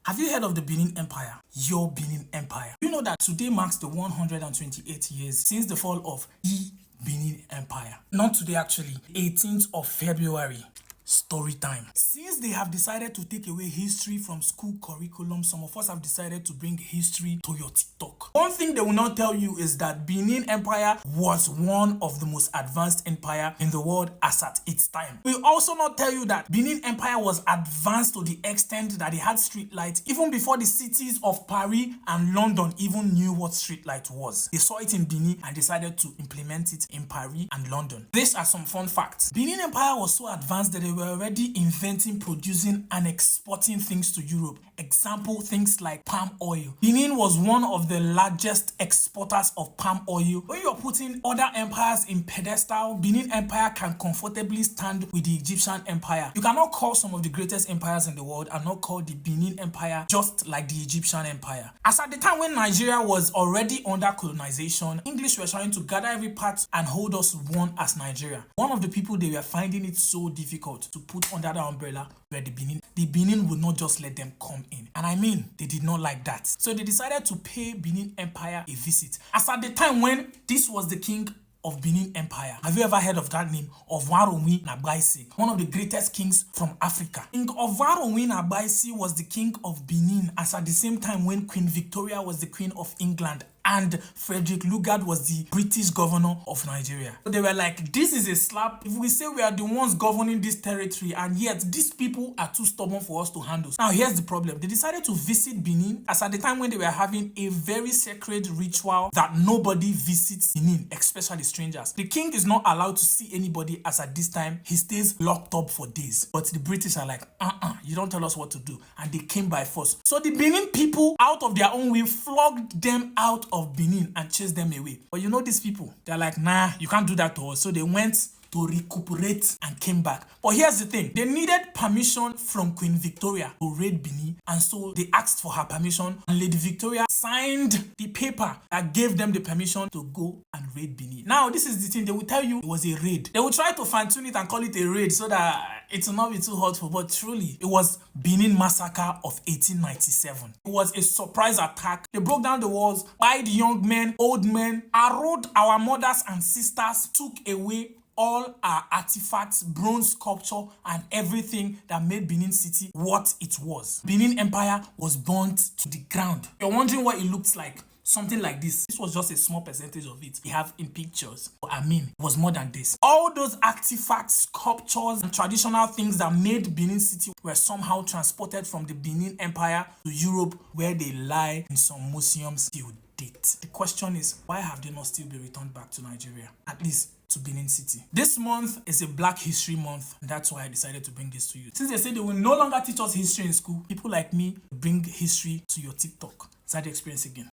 Have you heard of the Benin Empire? Your Benin Empire. You know that today marks the 128 years since the fall of the Benin Empire. Not today actually, 18th of February. Story time. Since they have decided to take away history from school curriculum, some of us have decided to bring history to your TikTok. One thing they will not tell you is that Benin Empire was one of the most advanced empire in the world as at its time. We also not tell you that Benin Empire was advanced to the extent that they had street lights even before the cities of Paris and London even knew what street light was. They saw it in Benin and decided to implement it in Paris and London. These are some fun facts. Benin Empire was so advanced that they were already inventing, producing and exporting things to Europe. Example, things like palm oil. Benin was one of the largest exporters of palm oil. When you're putting other empires in pedestal, Benin Empire can comfortably stand with the Egyptian Empire. You cannot call some of the greatest empires in the world and not call the Benin Empire just like the Egyptian Empire. As at the time when Nigeria was already under colonization, English were trying to gather every part and hold us one as Nigeria. One of the people they were finding it so difficult to put under the umbrella were the Benin. The Benin would not just let them come in. And I mean, they did not like that. So they decided to pay Benin Empire a visit. As at the time when this was the king of Benin Empire. Have you ever heard of that name? Ovaronwi Nagbaisi, one of the greatest kings from Africa. King Ovaronwi Nagbaisi was the king of Benin as at the same time when Queen Victoria was the queen of England and Frederick Lugard was the British governor of Nigeria. So they were like, this is a slap. If we say we are the ones governing this territory and yet these people are too stubborn for us to handle. Now here's the problem. They decided to visit Benin as at the time when they were having a very sacred ritual that nobody visits Benin, especially strangers. The king is not allowed to see anybody as at this time he stays locked up for days. But the British are like, you don't tell us what to do. And they came by force. So the Benin people, out of their own will, flogged them out of Benin and chased them away. But you know these people, they're like, nah, you can't do that to us. So they went to recuperate and came back. But here's the thing, they needed permission from Queen Victoria to raid Benin, and so they asked for her permission and Lady Victoria signed the paper that gave them the permission to go and raid Benin. Now this is the thing, they will tell you it was a raid. They will try to fine-tune it and call it a raid so that it will not be too hurtful, but truly it was Benin massacre of 1897. It was a surprise attack. They broke down the walls, spied young men, old men, harrowed our mothers and sisters, took away all our artifacts, bronze sculpture, and everything that made Benin City what it was. Benin Empire was burnt to the ground. You're wondering what it looks like. Something like this. This was just a small percentage of it we have in pictures. But I mean, it was more than this. All those artifacts, sculptures, and traditional things that made Benin City were somehow transported from the Benin Empire to Europe, where they lie in some museums till date. The question is, why have they not still been returned back to Nigeria? At least to Benin City. This month is a Black History Month, and that's why I decided to bring this to you. Since they say they will no longer teach us history in school, people like me bring history to your TikTok. Is that the experience again?